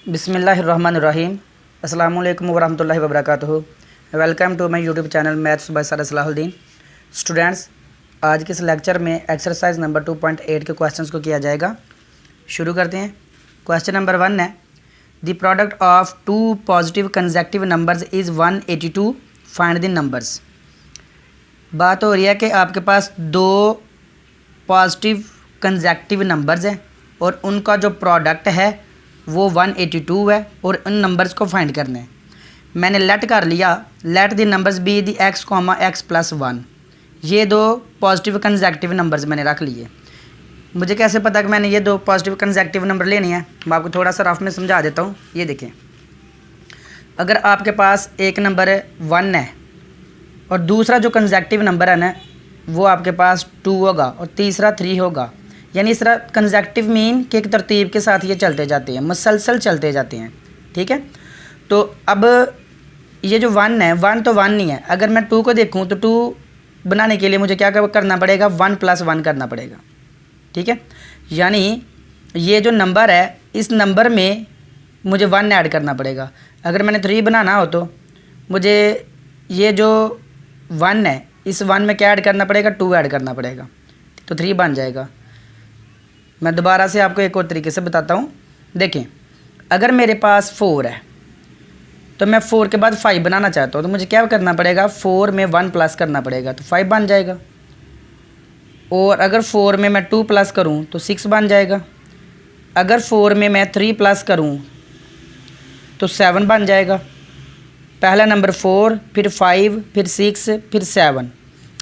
बिस्मिल्लाहिर्रहमानिर्रहीम। अस्सलामु अलैकुम वरहमतुल्लाहि वबरकातुहू। Welcome to my YouTube channel maths by sir Salahuddin. Students, आज के इस लेक्चर में एक्सरसाइज नंबर 2.8 के क्वेश्चंस को किया जाएगा। शुरू करते हैं। क्वेश्चन नंबर 1 है, the product of two positive consecutive numbers is 182, find the numbers. बात हो रही है कि आपके पास दो पॉजिटिव कंसेक्टिव नंबर्स हैं और उनका जो प्रोडक्ट है वो 182 है और उन नंबर्स को फाइंड करना है। मैंने लेट कर लिया, let the numbers be the x, x+1। ये दो पॉजिटिव कंसेक्टिव नंबर्स मैंने रख लिए। मुझे कैसे पता कि मैंने ये दो पॉजिटिव कंसेक्टिव नंबर लेने हैं? मैं आपको थोड़ा सा रफ में समझा देता हूँ। ये देखें, अगर आपके पास एक नंबर 1 है और दूसरा जो कंसेक्टिव नंबर है ना वो आपके पास 2 होगा और तीसरा 3 होगा, यानी इस तरह कंसेक्टिव मीन कि एक तरतीब के साथ ये चलते जाते हैं, मुसलसल चलते जाते हैं। ठीक है, तो अब ये जो 1 है, 1 तो 1 नहीं है। अगर मैं 2 को देखूं तो 2 बनाने के लिए मुझे क्या करना पड़ेगा? 1+1 करना पड़ेगा। ठीक है, यानी ये जो नंबर है इस नंबर में मुझे 1 ऐड करना पड़ेगा। अगर मैंने 3 बनाना हो तो मुझे ये जो 1 है इस 1 में क्या ऐड करना पड़ेगा? 2 ऐड करना पड़ेगा, तो 3 बन जाएगा। मैं दोबारा से आपको एक और तरीके से बताता हूँ। देखें, अगर मेरे पास 4 है तो मैं 4 के बाद 5 बनाना चाहता हूँ तो मुझे क्या करना पड़ेगा? 4 में 1 प्लस करना पड़ेगा तो 5 बन जाएगा। और अगर 4 में मैं 2 प्लस करूँ तो 6 बन जाएगा। अगर 4 में मैं 3 प्लस करूँ तो 7 बन जाएगा। पहला नंबर 4, फिर 5, फिर 6, फिर 7।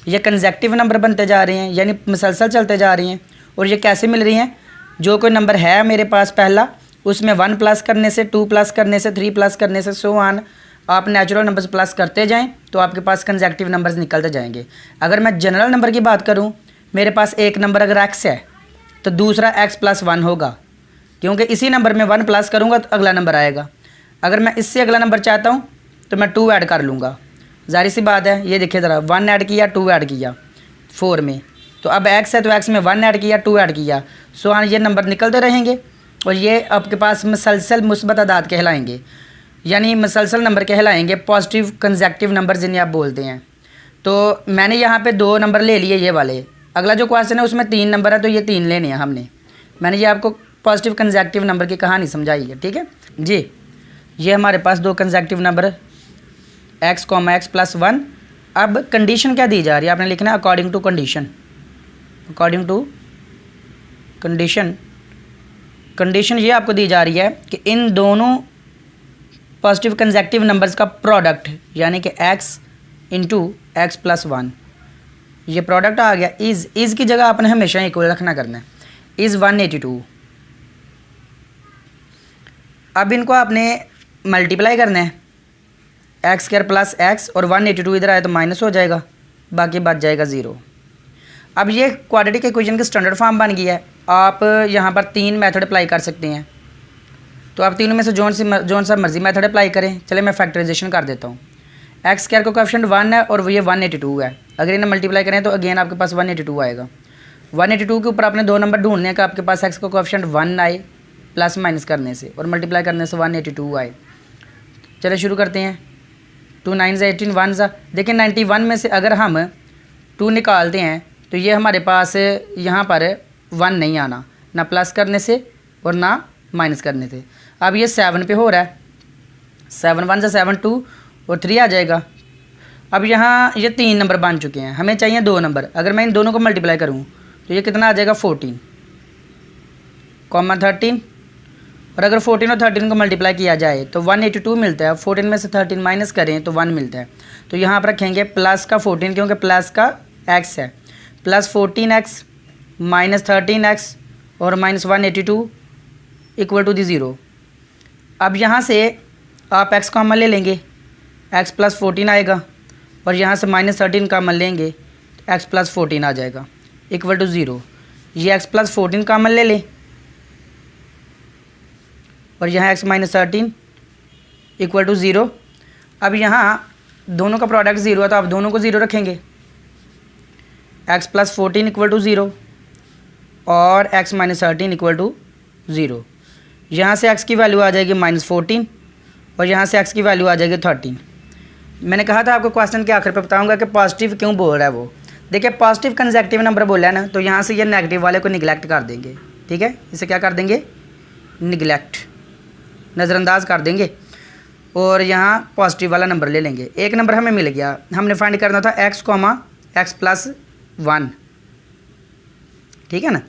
ये कंसेक्टिव नंबर बनते जा रहे हैं, यानी मुसलसल चलते जा रही हैं। और ये कैसे मिल रही हैं? जो कोई नंबर है मेरे पास पहला, उसमें 1 प्लस करने से, 2 प्लस करने से, 3 प्लस करने से, सो ऑन आप नेचुरल नंबर्स प्लस करते जाएं तो आपके पास कंसेक्टिव नंबर्स निकलते जाएंगे। अगर मैं जनरल नंबर की बात करूं, मेरे पास एक नंबर अगर x है तो दूसरा x+1 होगा, क्योंकि इसी नंबर में 1 प्लस करूँगा तो अगला नंबर आएगा। अगर मैं इससे अगला नंबर चाहता हूँ तो मैं 2 ऐड कर लूँगा। जाहिर सी बात है, ये देखिए ज़रा, 1 ऐड किया, 2 ऐड किया 4 में, तो अब x है तो x में 1 ऐड किया, 2 ऐड किया, सो हाँ ये नंबर निकलते रहेंगे और ये आपके पास मुसलसल मुस्बत अदाद कहलाएंगे, यानी मुसलसल नंबर कहलाएंगे, पॉजिटिव कंसेक्टिव नंबर जिन्हें आप बोलते हैं। तो मैंने यहाँ पे 2 नंबर ले लिए ये वाले। अगला जो क्वेश्चन है उसमें 3 नंबर है तो ये 3 लेने हैं हमने। मैंने ये आपको पॉजिटिव कंसेक्टिव नंबर की कहानी समझाई है। ठीक है जी, ये हमारे पास 2 कंसेक्टिव नंबर x, x+1। अब कंडीशन क्या दी जा रही है? आपने लिखना है according to condition. According to condition, condition ये आपको दी जा रही है कि इन दोनों पॉजिटिव कंसेक्टिव नंबर्स का प्रोडक्ट, यानी कि x × x+1, ये प्रोडक्ट आ गया। इज़ की जगह आपने हमेशा इक्वल रखना करना है। इज़ 182। अब इनको आपने मल्टीप्लाई करना है, x² + x, और 182 इधर आए तो माइनस हो जाएगा, बाकी बच जाएगा 0। अब ये क्वाड्रेटिक इक्वेशन की स्टैंडर्ड फॉर्म बन गई है। आप यहाँ पर 3 मेथड अप्लाई कर सकते हैं, तो आप तीनों में से जोन सा मर्जी मेथड अप्लाई करें। चले मैं फैक्टराइजेशन कर देता हूँ। x² का कोएफिशिएंट 1 है और ये 182 है। अगर इन्हें मल्टीप्लाई करें तो अगेन आपके पास 182 आएगा। 182 के ऊपर आपने 2 नंबर ढूंढने का, आपके पास x का कोएफिशिएंट 1 आए प्लस माइनस करने से और मल्टीप्लाई करने से 182 आए। चले शुरू करते हैं। 2 9 18 1 सा। देखिए 91 में से अगर हम 2 निकालते हैं तो ये हमारे पास यहाँ पर 1 नहीं आना, ना प्लस करने से और ना माइनस करने से। अब ये 7 पे हो रहा है, 7 1 सा 7 2 और 3 आ जाएगा। अब यहाँ ये 3 नंबर बन चुके हैं, हमें चाहिए 2 नंबर। अगर मैं इन दोनों को मल्टीप्लाई करूँ तो ये कितना आ जाएगा? 14, 13। और अगर 14 और 13 को मल्टीप्लाई किया जाए तो 182 मिलता है। 14 में से 13 माइनस करें तो 1 मिलता है। तो यहाँ पर रखेंगे प्लस का 14, क्योंकि प्लस का x है, प्लस 14x माइनस 13x और माइनस 182 इक्वल टू दी 0। अब यहाँ से आप x कॉमन ले लेंगे, x + 14 आएगा, और यहाँ से माइनस 13 कॉमन लेंगे तो x + 14 आ जाएगा इक्वल टू 0। ये x + 14 कॉमन ले लें और यहाँ x - 13 इक्वल टू 0। अब यहाँ दोनों का प्रोडक्ट 0 है तो आप दोनों को 0 रखेंगे। x + 14 इक्वल टू 0 और x - 13 इक्वल टू 0। यहाँ से x की वैल्यू आ जाएगी -14 और यहाँ से x की वैल्यू आ जाएगी 13। मैंने कहा था आपको क्वेश्चन के आखिर पे बताऊंगा कि पॉजिटिव क्यों बोल रहा है वो। देखिए पॉजिटिव कंसेक्टिव नंबर बोला है ना, तो यहाँ से ये नेगेटिव वाले को निगलेक्ट कर देंगे। ठीक है, इसे क्या कर देंगे, निगलेक्ट, नज़रअंदाज कर देंगे और यहाँ पॉजिटिव वाला नंबर ले लेंगे। एक नंबर हमें मिल गया, हमने फाइंड करना था x,x+1। ठीक है ना,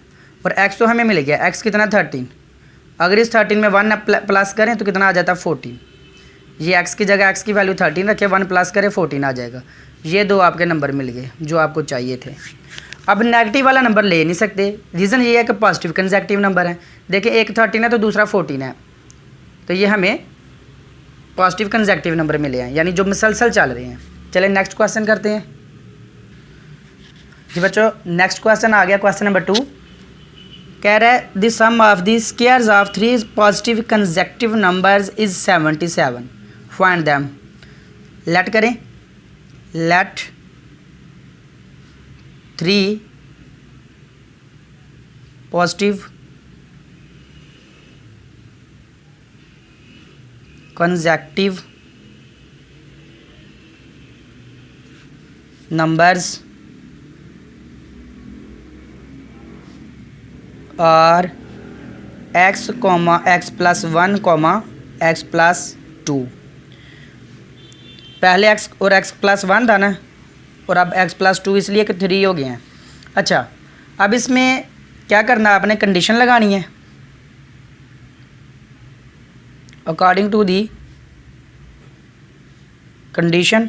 और x तो हमें मिल गया, x कितना 13। अगर इस 13 में 1 प्लस करें तो कितना आ जाता है 14। ये x की जगह x की वैल्यू 13 रखे, 1 प्लस करें 14 आ जाएगा। ये दो आपके नंबर मिल गए जो आपको चाहिए थे। अब नेगेटिव वाला नंबर ले नहीं सकते, रीज़न ये है कि पॉजिटिव कंसेक्टिव नंबर है। देखिए एक 13 है तो दूसरा 14 है, तो ये हमें पॉजिटिव कंसेक्टिव नंबर मिले हैं, यानी जो मुसलसल चल रहे हैं। चलिए नेक्स्ट क्वेश्चन करते हैं जी बच्चों। नेक्स्ट क्वेश्चन आ गया, क्वेश्चन नंबर 2 कह रहा है the sum of the squares of 3 positive consecutive numbers is 77, find them. Let करें, let 3 positive consecutive numbers are x, x+1, x+2। पहले x और x+1 था ना, और अब x+2 इसलिए कि 3 हो गए हैं। अच्छा, अब इसमें क्या करना है, आपने कंडीशन लगानी है। According to the condition,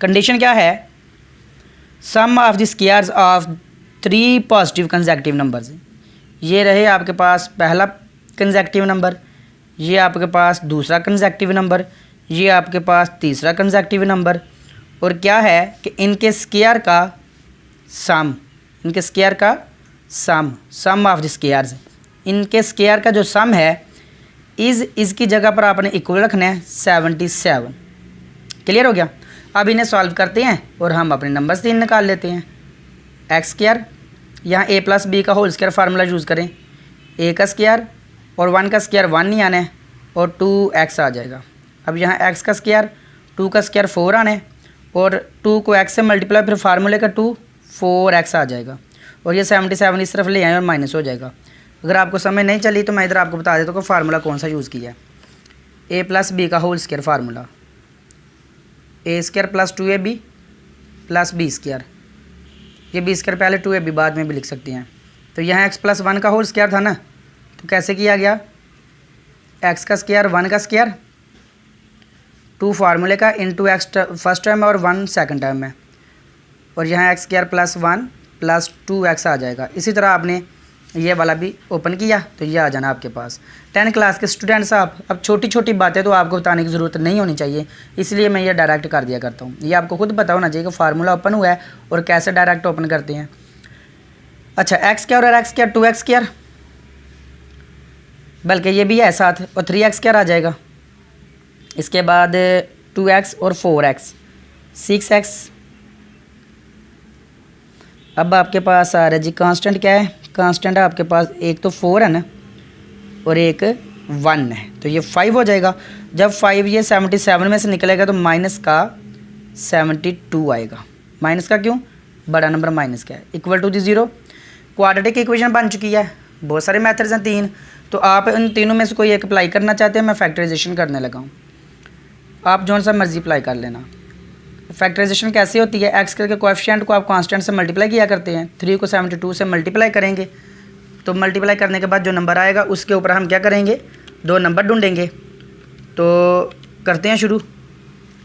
condition क्या है, sum of the squares of 3 positive consecutive numbers. ये रहे आपके पास पहला कंसेक्टिव नंबर, ये आपके पास दूसरा कंसेक्टिव नंबर, ये आपके पास तीसरा कंसेक्टिव नंबर, और क्या है कि इनके स्क्वायर का सम, इनके स्क्वायर का सम, सम ऑफ द स्क्वायर्स, इनके स्क्वायर का जो सम है इसकी जगह पर आपने इक्वल रखना है 77। क्लियर हो गया। अब इन्हें सॉल्व करते हैं और हम अपने नंबर्स 3 निकाल लेते हैं। एक्स स्क्वायर, यहाँ a+b का होल स्क्वायर फार्मूला यूज़ करें, a का स्क्वायर और 1 का स्क्वायर 1 नहीं आना है और 2x आ जाएगा। अब यहाँ x का स्क्वायर, 2 का स्क्वायर 4 आना है और 2 को x से मल्टीप्लाई, फिर फार्मूले का 2 4x आ जाएगा, और ये 77 इस तरफ ले आए और माइनस हो जाएगा। अगर आपको समझ नहीं चली तो मैं इधर आपको बता देता हूँ कि फार्मूला कौन सा यूज़ किया है। a+b का whole square formula, a² + 2ab + b²। ये b² पहले 2ab बाद में भी लिख सकते हैं। तो यहाँ x+1 का होल स्क्वायर था ना, तो कैसे किया गया, x का स्क्वायर 1 का स्क्वायर, 2 फार्मूले का इंटू x फर्स्ट टर्म और 1 सेकंड टर्म में, और यहाँ x² + 1 + 2x आ जाएगा। इसी तरह आपने ये वाला भी ओपन किया तो ये आ जाना आपके पास। 10 क्लास के स्टूडेंट्स आप, अब छोटी छोटी बातें तो आपको बताने की ज़रूरत नहीं होनी चाहिए, इसलिए मैं ये डायरेक्ट कर दिया करता हूँ। ये आपको खुद पता होना चाहिए कि फार्मूला ओपन हुआ है और कैसे डायरेक्ट ओपन करते हैं। अच्छा, x² और x², 2x², बल्कि ये भी है साथ, और 3x² आ जाएगा। इसके बाद 2x और 4x, 6x। अब आपके पास आ रहा है जी कांस्टेंट, क्या है कांस्टेंट, है आपके पास एक तो 4 है ना और एक 1 है, तो ये 5 हो जाएगा। जब 5 ये 77 में से निकलेगा तो माइनस का 72 आएगा। माइनस का क्यों, बड़ा नंबर माइनस का है, equal to the 0। Quadratic equation बन चुकी है। बहुत सारे मेथड्स हैं 3, तो आप इन तीनों में से कोई एक अप्लाई करना चाहते हैं, मैं फैक्टराइजेशन करने लगा हूँ, आप जो सा मर्जी अप्लाई कर लेना। फैक्टराइजेशन कैसे होती है, एक्स के कोएफिशिएंट को आप कांस्टेंट से मल्टीप्लाई किया करते हैं। 3 को 72 से मल्टीप्लाई करेंगे, तो मल्टीप्लाई करने के बाद जो नंबर आएगा उसके ऊपर हम क्या करेंगे, 2 नंबर ढूंढेंगे। तो करते हैं शुरू।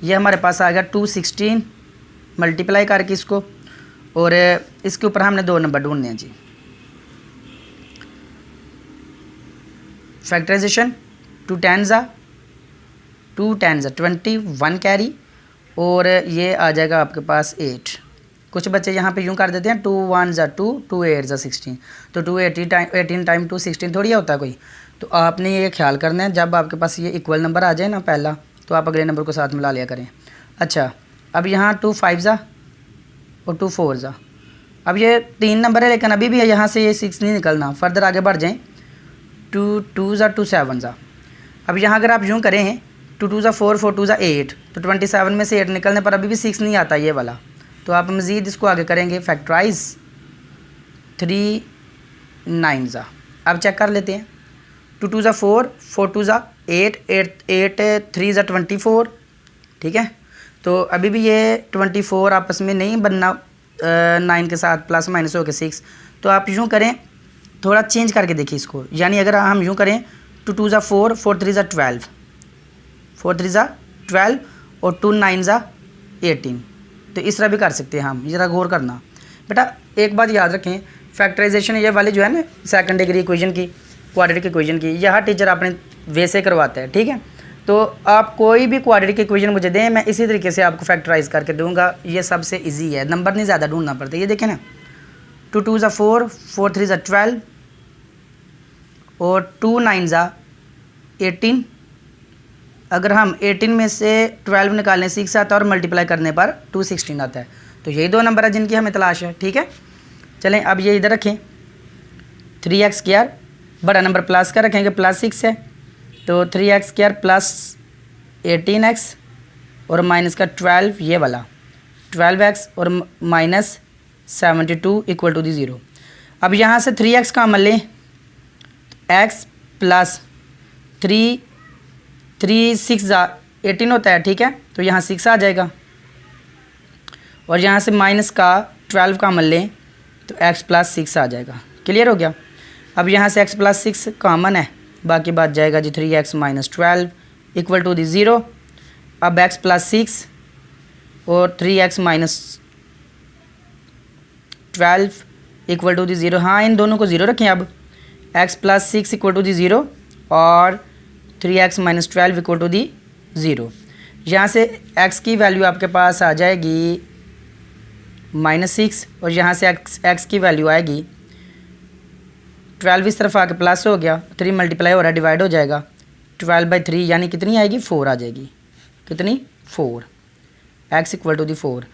ये हमारे पास आ गया 216 मल्टीप्लाई करके इसको, और इसके ऊपर हमने 2 नंबर ढूंढने हैं जी। फैक्टराइजेशन 2 10 21 कैरी, और ये आ जाएगा आपके पास 8। कुछ बच्चे यहाँ पे यूँ कर देते हैं 2 1 2 2 8 16, तो 2 18 टाइम 2 16 थोड़ी होता है कोई। तो आपने ये ख्याल करना है, जब आपके पास ये इक्वल नंबर आ जाए ना पहला, तो आप अगले नंबर को साथ मिला लिया करें। अच्छा, अब यहाँ 2 5 और 2 4। अब ये 3 नंबर है, लेकिन अभी भी यहाँ से ये 6 नहीं निकलना, फर्दर आगे बढ़ जाएँ 2 ज़ा 2 7 ज़ा। अब यहाँ अगर आप यूँ करें 2 ज़ा 4 4 2 ज़ा 8, तो 27 में से 8 निकलने पर अभी भी 6 नहीं आता ये वाला, तो आप मज़ीद इसको आगे करेंगे फैक्टराइज 3 9 ज़ा। अब चेक कर लेते हैं 2 ज़ा 4 4 2 ज़ा 8 8 3 ज़ा 24, ठीक है। तो अभी भी ये 24 आपस में नहीं बनना 9 के साथ प्लस माइनस हो के 6, तो आप यूँ करें, थोड़ा चेंज करके देखिए इसको, यानी अगर हम यूँ करें 2 ज़ा 4 4 3 ज़ा 12 4 3 ज़ा 12 और 2 9 ज़ा 18, तो इस तरह भी कर सकते हैं हम। ज़रा गौर करना बेटा, एक बात याद रखें, फैक्टराइजेशन ये वाली जो है ना सेकंड डिग्री इक्वेशन की, क्वाड्रेटिक इक्वेशन की, यह टीचर अपने वैसे करवाता है, ठीक है। तो आप कोई भी क्वाड्रेटिक इक्वेशन मुझे दें, मैं इसी तरीके से आपको फैक्टराइज करके दूंगा, ये सबसे इजी है, नंबर नहीं ज़्यादा ढूंढना पड़ता। ये देखें ना 2 ज़ा 4 4 3 ज़ा 12 और 2 9 ज़ा 18। अगर हम 18 में से 12 निकालें 6 आता है और मल्टीप्लाई करने पर 216 आता है, तो यही दो नंबर है जिनकी हमें तलाश है, ठीक है। चलें अब ये इधर रखें 3x², बड़ा नंबर प्लस का रखेंगे, प्लस 6 है, तो 3x² प्लस 18x और माइनस का 12, ये वाला 12x और माइनस 72 इक्वल टू दी 0। अब यहाँ से 3x का अमल लें, x प्लस 3 6 ज़ा 18 होता है, ठीक है, तो यहाँ 6 आ जाएगा। और यहाँ से माइनस का 12 का अमल लें तो x प्लस 6 आ जाएगा। क्लियर हो गया। अब यहाँ से x प्लस 6 कॉमन है, बाकी बात जाएगा जी 3x minus 12 equal to the 0। अब x प्लस 6 और 3x minus 12 equal to the 0, हाँ इन दोनों को 0 रखें। अब x plus 6 equal to the 0 और 3x minus 12 equal to the 0। यहाँ से x की वैल्यू आपके पास आ जाएगी -6 और यहाँ से x की वैल्यू आएगी 12, इस तरफ आके प्लस हो गया, 3 मल्टीप्लाई हो रहा है, डिवाइड हो जाएगा 12/3, यानी कितनी आएगी 4 आ जाएगी। कितनी 4, x इक्वल टू दी 4।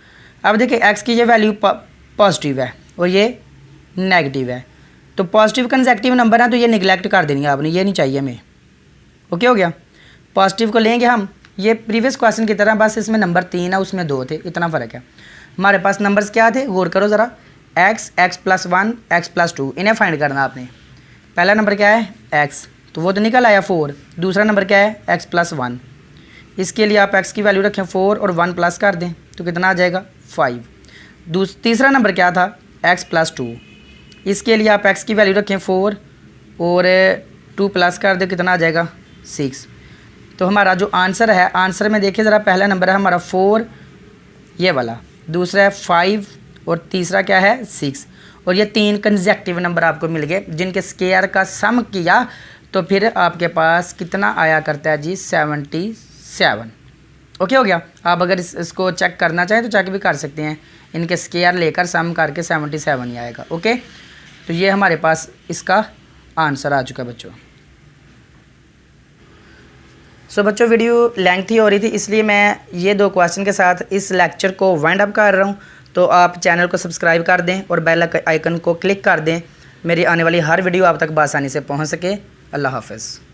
अब देखिए x की ये वैल्यू पॉजिटिव है और ये नेगेटिव है, तो पॉजिटिव कंसेक्टिव नंबर है तो ये निगलेक्ट कर देनी है आपने, ये नहीं चाहिए हमें। ओके हो गया। पॉजिटिव को लेंगे हम, ये प्रीवियस क्वेश्चन की तरह, बस इसमें नंबर 3 है उसमें 2 थे, इतना फ़र्क है। हमारे पास नंबर्स क्या थे, गौर करो ज़रा, x प्लस 1 x प्लस 2, इन्हें फाइंड करना आपने। पहला नंबर क्या है x, तो वो तो निकल आया 4। दूसरा नंबर क्या है x प्लस 1, इसके लिए आप x की वैल्यू रखें 4 और 1 प्लस कर दें तो कितना आ जाएगा 5। तीसरा नंबर क्या था x प्लस 2, इसके लिए आप x की वैल्यू रखें 4 और 2 प्लस कर दें, कितना आ जाएगा 6। तो हमारा जो आंसर है, आंसर में देखिए ज़रा, पहला नंबर है हमारा 4 ये वाला, दूसरा है 5 और तीसरा क्या है 6, और ये 3 कंसेक्टिव नंबर आपको मिल गए जिनके स्क्वायर का सम किया तो फिर आपके पास कितना आया करता है जी 77। ओके हो गया। आप अगर इसको चेक करना चाहें तो चेक भी कर सकते हैं, इनके स्क्वायर लेकर सम करके 77 ही आएगा। ओके, तो ये हमारे पास इसका आंसर आ चुका है बच्चों। सो बच्चों वीडियो लेंथी हो रही थी, इसलिए मैं ये 2 क्वेश्चन के साथ इस लेक्चर को वाइंड अप कर रहा हूँ। तो आप चैनल को सब्सक्राइब कर दें और बेल आइकन को क्लिक कर दें, मेरी आने वाली हर वीडियो आप तक बआसानी से पहुँच सके। अल्लाह हाफ़िज़।